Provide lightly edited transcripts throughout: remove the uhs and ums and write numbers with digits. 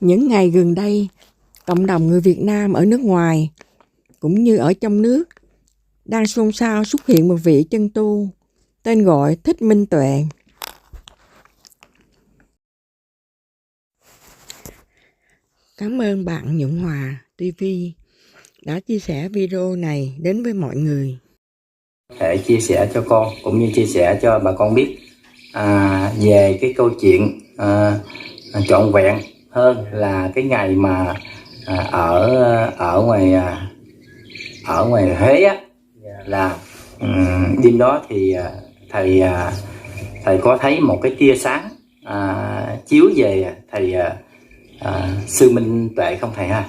Những ngày gần đây, cộng đồng người Việt Nam ở nước ngoài cũng như ở trong nước đang xôn xao xuất hiện một vị chân tu tên gọi Thích Minh Tuệ. Cảm ơn bạn Nhuận Hòa TV đã chia sẻ video này đến với mọi người. Để chia sẻ cho con cũng như chia sẻ cho bà con biết về cái câu chuyện trọn vẹn hơn là cái ngày mà ở ngoài Huế á, là đêm đó thì thầy có thấy một cái tia sáng chiếu về thầy Sư Minh Tuệ không thầy ha?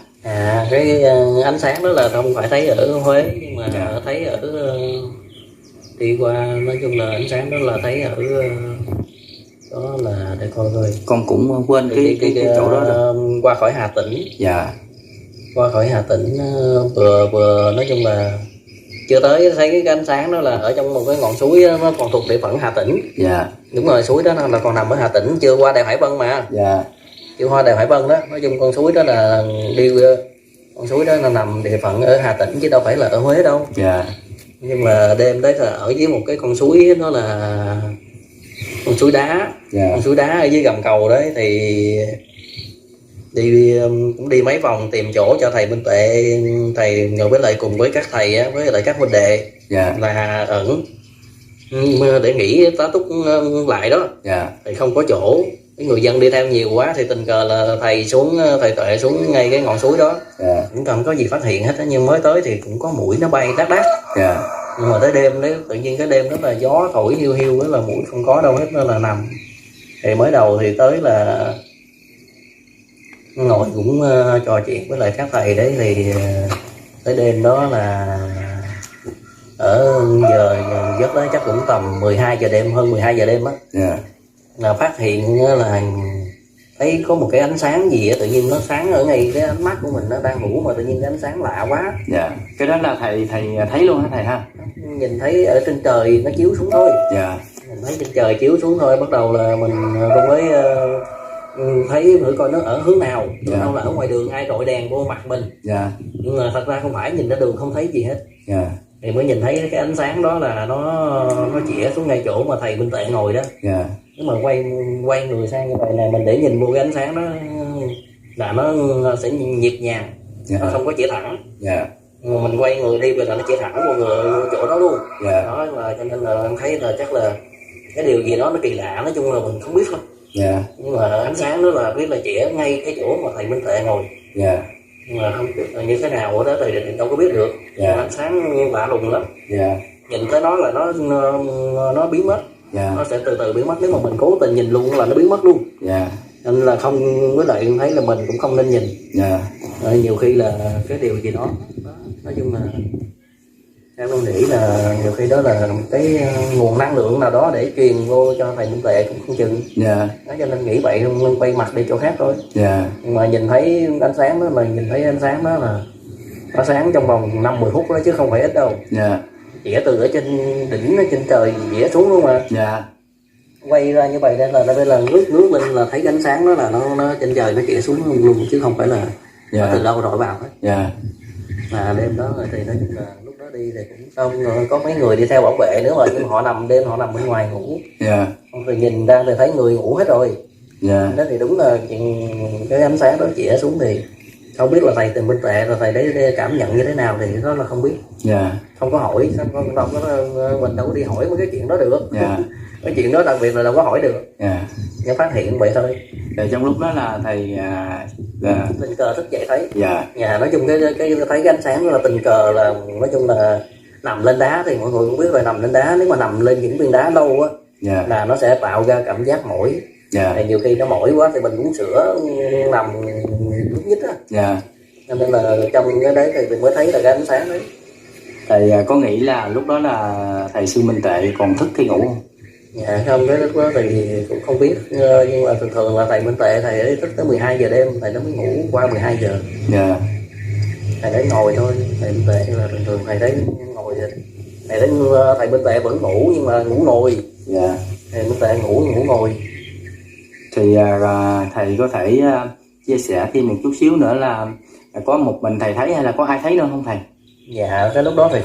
Cái ánh sáng đó là không phải thấy ở Huế, nhưng mà thấy ở đi qua, nói chung là ánh sáng đó là thấy ở đó là để coi coi. Con cũng quên cái chỗ đó rồi. Qua khỏi Hà Tĩnh. Dạ. Qua khỏi Hà Tĩnh vừa nói chung là chưa tới thấy cái ánh sáng đó là ở trong một cái ngọn suối đó, nó còn thuộc địa phận Hà Tĩnh. Dạ. Đúng rồi, suối đó là còn nằm ở Hà Tĩnh, chưa qua đèo Hải Vân mà. Dạ. Chưa qua đèo Hải Vân đó, nói chung con suối đó là con suối đó là nằm địa phận ở Hà Tĩnh chứ đâu phải là ở Huế đâu. Dạ. Nhưng mà đêm đấy là ở dưới một cái con suối, nó là con suối đá. Dạ. Con suối đá ở dưới gầm cầu đấy, thì cũng đi mấy vòng tìm chỗ cho thầy Minh Tuệ, thầy ngồi với lại cùng với các thầy á, với lại các huynh đệ. Dạ. Là ẩn để nghỉ tá túc lại đó. Dạ. Thì không có chỗ, cái người dân đi theo nhiều quá thì tình cờ là thầy Tuệ xuống ngay cái ngọn suối đó. Dạ. Cũng không có gì phát hiện hết, nhưng mới tới thì cũng có muỗi nó bay đát đát. Dạ. Nhưng mà tới đêm đấy tự nhiên cái đêm đó là gió thổi hiu hiu, đó là muỗi không có đâu hết, nó là nằm. Thì mới đầu thì tới là ngồi cũng trò chuyện với lại các thầy đấy, thì tới đêm đó là ở giờ giấc đó chắc cũng tầm 12 giờ đêm, hơn 12 giờ đêm á. Dạ. Là phát hiện là thấy có một cái ánh sáng gì á, tự nhiên nó sáng ở ngay cái ánh mắt của mình, nó đang ngủ mà tự nhiên cái ánh sáng lạ quá. Dạ. Cái đó là thầy thấy luôn hả thầy ha? Nhìn thấy ở trên trời nó chiếu xuống thôi. Dạ. Mình thấy trên trời chiếu xuống thôi, bắt đầu là mình mới thấy thử coi nó ở hướng nào, dạ. Đâu là ở ngoài đường ai rọi đèn vô mặt mình. Dạ. Nhưng mà thật ra không phải, nhìn ra đường không thấy gì hết. Dạ. Thì mới nhìn thấy cái ánh sáng đó là nó chĩa xuống ngay chỗ mà thầy Minh Tuệ ngồi đó. Dạ. Nếu mà quay người sang như vậy này, mình để nhìn vô cái ánh sáng đó là nó sẽ nhịp nhàng. Dạ. Nó không có chĩa thẳng. Dạ. Mình quay người đi về là nó chĩa thẳng vô người chỗ đó luôn. Dạ. Đó là cho nên là em thấy là chắc là cái điều gì đó nó kỳ lạ, nói chung là mình không biết thôi. Dạ. Nhưng mà ánh sáng đó là biết là chĩa ngay cái chỗ mà thầy Minh Tuệ ngồi. Dạ. Nhưng mà không biết là như thế nào ở đó thì đâu có biết được. Dạ. Ánh sáng lạ lùng lắm. Dạ. Nhìn tới nó là nó biến mất. Dạ. Nó sẽ từ từ biến mất, nếu mà mình cố tình nhìn luôn là nó biến mất luôn. Dạ. Nên là không, với lại thấy là mình cũng không nên nhìn. Dạ. Nhiều khi là cái điều gì đó, nói chung là em không nghĩ là nhiều khi đó là một cái nguồn năng lượng nào đó để truyền vô cho thầy Minh Tuệ cũng không chừng. Dạ. Đó, cho nên nghĩ vậy không, quay mặt đi chỗ khác thôi. Dạ. Nhưng mà nhìn thấy ánh sáng đó, là nó sáng trong vòng 5-10 phút đó chứ không phải ít đâu. Dạ. Chĩa từ ở trên đỉnh, ở trên trời chĩa xuống luôn mà. Dạ. Quay ra như vậy nên là đây là ngước lên là thấy cái ánh sáng đó là nó trên trời nó chĩa xuống luôn, chứ không phải là từ đâu rọi vào hết. Dạ. Mà đêm đó thì nói chung là lúc đó đi thì cũng xong, có mấy người đi theo bảo vệ nữa mà, nhưng mà họ nằm bên ngoài ngủ. Dạ. Rồi nhìn ra thì thấy người ngủ hết rồi. Dạ. Đó thì đúng là cái ánh sáng đó chĩa xuống thì không biết là thầy Từ Minh Tuệ rồi thầy đấy cảm nhận như thế nào thì đó là không biết. Dạ. Không có hỏi, mình đâu có đi hỏi mấy cái chuyện đó được. Dạ. Cái chuyện đó đặc biệt là đâu có hỏi được. Dạ. Nó phát hiện vậy thôi. Thì trong lúc đó là thầy tình cờ thức dậy thấy. Dạ. Nói chung cái thấy cái ánh sáng đó là tình cờ, là nói chung là nằm lên đá thì mọi người cũng biết rồi, nằm lên đá, nếu mà nằm lên những viên đá lâu á, dạ. là nó sẽ tạo ra cảm giác mỏi. Dạ. Thì nhiều khi nó mỏi quá thì mình cũng sửa nằm lúc nhích á. Dạ. Cho nên là trong cái đấy thì mình mới thấy là cái ánh sáng đấy. Thầy có nghĩ là lúc đó là thầy Sư Minh Tuệ còn thức khi ngủ không? Dạ không, cái lúc đó thì cũng không biết, nhưng mà thường là thầy Minh Tuệ thầy ấy thức tới 12 giờ đêm, thầy nó mới ngủ qua 12 giờ. Dạ. Thầy đấy ngồi thôi, thầy Minh Tuệ là thường thầy đấy ngồi rồi. Thầy Minh Tuệ vẫn ngủ nhưng mà ngủ ngồi. Dạ. Thầy Minh Tuệ ngủ ngồi. Thì thầy có thể chia sẻ thêm một chút xíu nữa là có một mình thầy thấy hay là có ai thấy nữa không thầy? Dạ cái lúc đó thì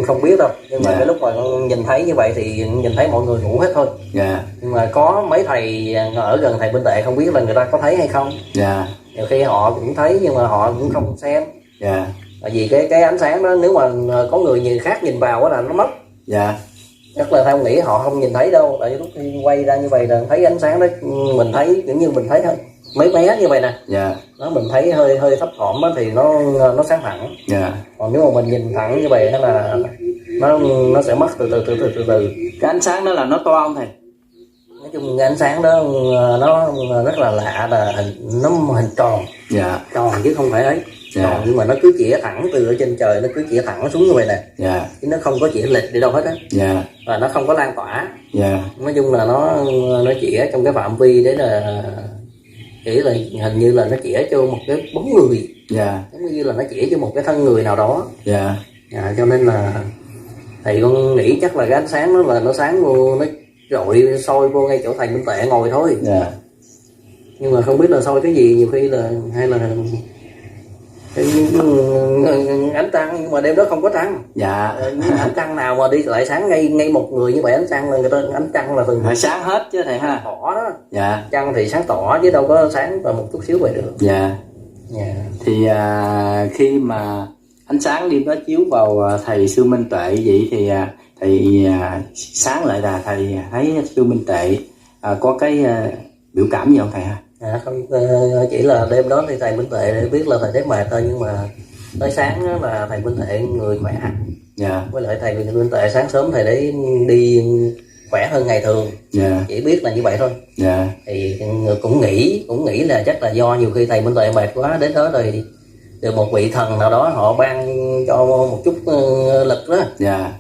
không biết đâu, nhưng mà Dạ. cái lúc mà con nhìn thấy như vậy thì nhìn thấy mọi người ngủ hết thôi. Dạ. Nhưng mà có mấy thầy ở gần thầy Minh Tệ, không biết là người ta có thấy hay không. Dạ. Nhiều khi họ cũng thấy nhưng mà họ cũng không xem. Dạ. Tại vì cái ánh sáng đó nếu mà có người khác nhìn vào đó là nó mất. Dạ. Chắc là theo nghĩ họ không nhìn thấy đâu, tại vì lúc khi quay ra như vậy là thấy ánh sáng đó, mình thấy kiểu như mình thấy thôi mấy bé như vậy nè. Dạ. Nó mình thấy hơi thấp thỏm á thì nó sáng thẳng. Dạ. Còn nếu mà mình nhìn thẳng như vậy đó là nó sẽ mất từ từ. Cái ánh sáng đó là nó to không thầy? Nói chung cái ánh sáng đó nó rất là lạ, là nó hình tròn. Dạ. Tròn chứ không phải ấy. Dạ. Tròn nhưng mà nó cứ chĩa thẳng từ ở trên trời, nó cứ chĩa thẳng xuống như vậy nè. Dạ. Chứ nó không có chĩa lệch đi đâu hết á. Dạ. Và nó không có lan tỏa. Dạ. Nói chung là nó chĩa trong cái phạm vi đấy, là chỉ là hình như là nó chĩa cho một cái bóng người. Dạ. Giống như là nó chĩa cho một cái thân người nào đó. Dạ. Cho nên là thầy con nghĩ chắc là cái ánh sáng đó là nó sáng vô, nó rọi soi vô ngay chỗ thầy Minh Tệ ngồi thôi. Dạ. Nhưng mà không biết là soi cái gì, nhiều khi là hay là ánh trăng, nhưng mà đêm đó không có trăng. Dạ. Ánh trăng nào mà đi lại sáng ngay một người như vậy, ánh trăng là người ta ánh trăng là từng Phải sáng hết chứ thầy ha. tỏ đó. Dạ. Trăng thì sáng tỏ chứ đâu có sáng và một chút xíu vậy được. Dạ. Dạ. Thì khi mà ánh sáng đêm đó chiếu vào thầy Sư Minh Tuệ vậy thì thầy sáng lại là thầy thấy Sư Minh Tuệ có cái biểu cảm gì không thầy ha? Không, chỉ là đêm đó thì thầy Minh Tệ biết là thầy thấy mệt thôi, nhưng mà tới sáng đó là thầy Minh Tệ người khỏe. Dạ. Với lại thầy Minh Tệ sáng sớm thầy đấy đi khỏe hơn ngày thường. Dạ. Chỉ biết là như vậy thôi. Dạ. Thì cũng nghĩ là chắc là do nhiều khi thầy Minh Tệ mệt quá, đến đó rồi được một vị thần nào đó họ ban cho một chút lực đó. Dạ.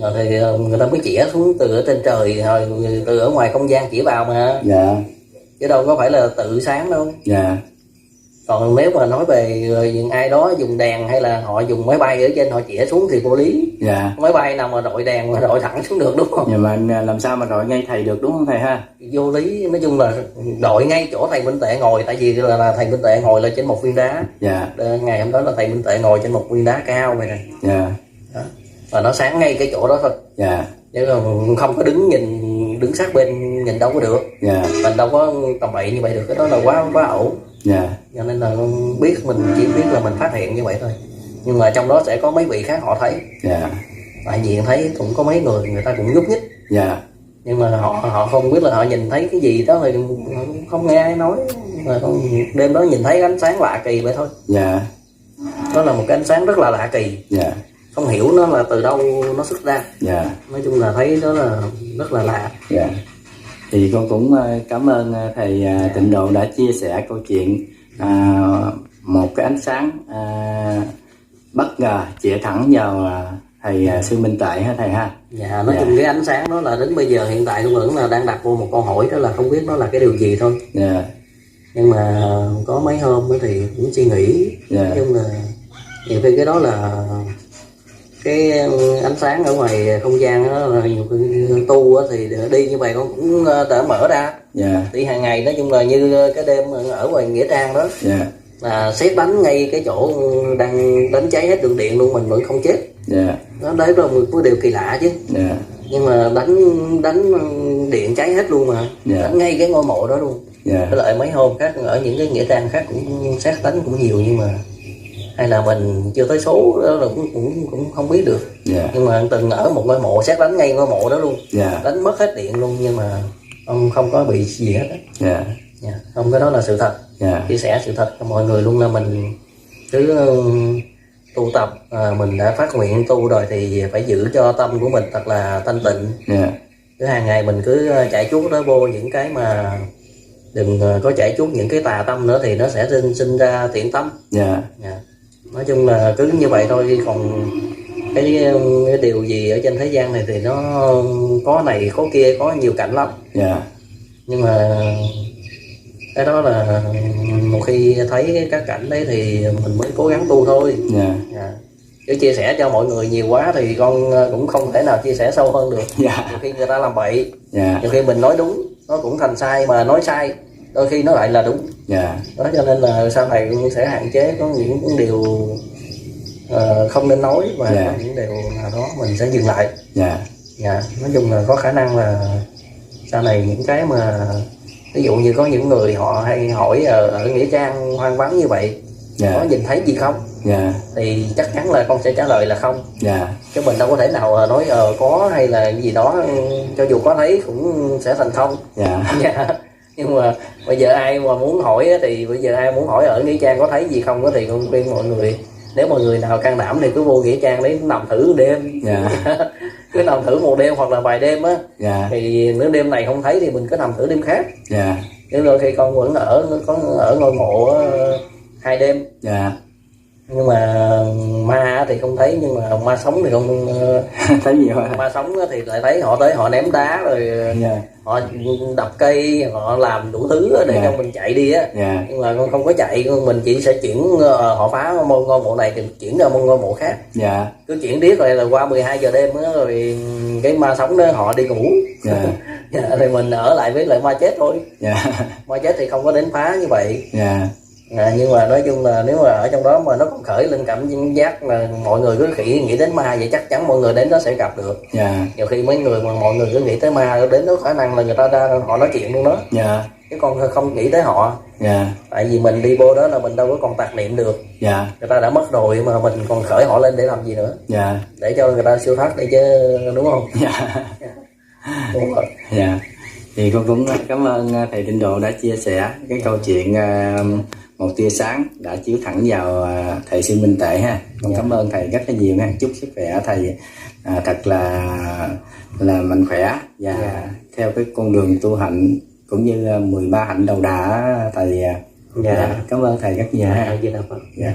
Rồi thì người ta mới chĩa xuống từ ở trên trời, rồi từ ở ngoài không gian chĩa vào mà. Dạ. Chứ đâu có phải là tự sáng đâu. Dạ. Còn nếu mà nói về ai đó dùng đèn hay là họ dùng máy bay ở trên họ chĩa xuống thì vô lý. Dạ. Máy bay nào mà đội đèn mà đội thẳng xuống được, đúng không? Nhưng mà làm sao mà đội ngay thầy được, đúng không thầy ha? Vô lý. Nói chung là đội ngay chỗ thầy Minh Tệ ngồi, tại vì là thầy Minh Tệ ngồi là trên một viên đá. Dạ. Ngày hôm đó là thầy Minh Tệ ngồi trên một viên đá cao vậy nè. Dạ. Đó. Và nó sáng ngay cái chỗ đó thôi. Dạ. Chứ không có đứng sát bên nhìn đâu có được. Dạ. Mình đâu có tầm bậy như vậy được, cái đó là quá ẩu. Dạ. Cho nên là mình chỉ biết là mình phát hiện như vậy thôi. Nhưng mà trong đó sẽ có mấy vị khác họ thấy. Dạ. Tại vì thấy cũng có mấy người ta cũng nhúc nhích. Dạ. Nhưng mà họ không biết là họ nhìn thấy cái gì đó, thì không nghe ai nói. Mà đêm đó nhìn thấy ánh sáng lạ kỳ vậy thôi. Dạ. Đó là một cái ánh sáng rất là lạ kỳ. Dạ. Không hiểu nó là từ đâu nó xuất ra. Dạ. Nói chung là thấy đó là rất là lạ. Dạ. Thì con cũng cảm ơn thầy Tịnh Độ đã chia sẻ câu chuyện một cái ánh sáng bất ngờ chĩa thẳng vào thầy Sư Minh Tệ ha thầy ha. Dạ, nói chung cái ánh sáng đó là đến bây giờ hiện tại tôi vẫn là đang đặt vô một câu hỏi, đó là không biết nó là cái điều gì thôi. Dạ. Nhưng mà có mấy hôm thì cũng suy nghĩ. Dạ. Nói chung là nhiều khi cái đó là cái ánh sáng ở ngoài không gian đó, là nhiều khi tu thì đi như vậy con cũng đã mở ra. Dạ. Đi hàng ngày, nói chung là như cái đêm ở ngoài Nghĩa Trang đó. Dạ. Là sét đánh ngay cái chỗ đang đánh cháy hết đường điện luôn, mình vẫn không chết. Dạ. Đó đấy là một cái điều kỳ lạ chứ. Dạ. Nhưng mà đánh điện cháy hết luôn mà. Dạ. Đánh ngay cái ngôi mộ đó luôn. Dạ. Với lại mấy hôm khác ở những cái nghĩa trang khác cũng sét đánh cũng nhiều, nhưng mà hay là mình chưa tới số đó là cũng không biết được. Dạ. Nhưng mà từng ở một ngôi mộ sét đánh ngay ngôi mộ đó luôn. Dạ. Đánh mất hết điện luôn, nhưng mà ông không có bị gì hết á. Dạ. Dạ. Không, cái đó là sự thật. Dạ. Chia sẻ sự thật cho mọi người luôn, là mình cứ tu tập, mình đã phát nguyện tu rồi thì phải giữ cho tâm của mình thật là thanh tịnh. Dạ. Cứ hàng ngày mình cứ chạy chuốt đó vô những cái mà đừng có chạy chuốt những cái tà tâm nữa, thì nó sẽ sinh ra tiện tâm. Dạ. Dạ. Nói chung là cứ như vậy thôi. Còn cái điều gì ở trên thế gian này thì nó có này có kia, có nhiều cảnh lắm. Dạ. Nhưng mà cái đó là một khi thấy các cảnh đấy thì mình mới cố gắng tu thôi. Dạ. Dạ. Chứ chia sẻ cho mọi người nhiều quá thì con cũng không thể nào chia sẻ sâu hơn được. Dạ. Nhiều khi người ta làm bậy. Dạ. Nhiều khi mình nói đúng nó cũng thành sai, mà nói sai đôi khi nó lại là đúng. Dạ. Đó cho nên là sau này cũng sẽ hạn chế có những điều không nên nói, và Dạ. có những điều nào đó mình sẽ dừng lại. Dạ. Dạ, nói chung là có khả năng là sau này những cái mà ví dụ như có những người họ hay hỏi ở nghĩa trang hoang vắng như vậy, Dạ. có nhìn thấy gì không, Dạ. thì chắc chắn là con sẽ trả lời là không. Dạ. Chứ mình đâu có thể nào nói có hay là gì đó, cho dù có thấy cũng sẽ thành không. Dạ. Dạ. Nhưng mà bây giờ ai mà muốn hỏi á, thì bây giờ ai muốn hỏi ở nghĩa trang có thấy gì không á, thì con khuyên mọi người, nếu mà người nào can đảm thì cứ vô nghĩa trang đấy nằm thử đêm. Dạ. Cứ nằm thử một đêm hoặc là vài đêm á. Dạ. Thì nếu đêm này không thấy thì mình cứ nằm thử đêm khác. Dạ. Nhưng đôi khi con vẫn ở ngôi mộ 2 đêm. Dạ. Nhưng mà ma thì không thấy, nhưng mà ma sống thì không Thấy nhiều hả? ma sống thì lại thấy họ tới họ ném đá rồi Dạ. họ đập cây, họ làm đủ thứ để Dạ. cho mình chạy đi á. Dạ. Nhưng mà con không có chạy, mình chỉ sẽ chuyển họ phá ngôi mộ này thì chuyển ra một ngôi mộ khác. Dạ. Cứ chuyển tiếp rồi là qua 12 giờ đêm á, rồi cái ma sống đó họ đi ngủ. Dạ. Dạ, thì mình ở lại với lại ma chết thôi. Dạ. Ma chết thì không có đến phá như vậy. Dạ. Nhưng mà nói chung là nếu mà ở trong đó mà nó còn khởi lên cảm giác là mọi người cứ nghĩ đến ma, vậy chắc chắn mọi người đến đó sẽ gặp được. Dạ. Nhiều khi mấy người mà mọi người cứ nghĩ tới ma, đến đó khả năng là người ta họ nói chuyện luôn đó. Dạ. Chứ con không nghĩ tới họ. Dạ. Tại vì mình đi vô đó là mình đâu có còn tạp niệm được. Dạ. Người ta đã mất rồi mà mình còn khởi họ lên để làm gì nữa. Dạ. Để cho người ta siêu thoát đi chứ, đúng không? Dạ. Đúng rồi. Dạ. Thì con cũng cảm ơn thầy Tịnh Độ đã chia sẻ cái câu chuyện một tia sáng đã chiếu thẳng vào thầy Sư Minh Tệ ha. Con cảm ơn thầy rất là nhiều ha. Chúc sức khỏe thầy thật là mạnh khỏe và theo cái con đường tu hạnh cũng như 13 hạnh đầu đà thầy. Dạ. Cảm ơn thầy rất nhiều ha. Dạ. Dạ.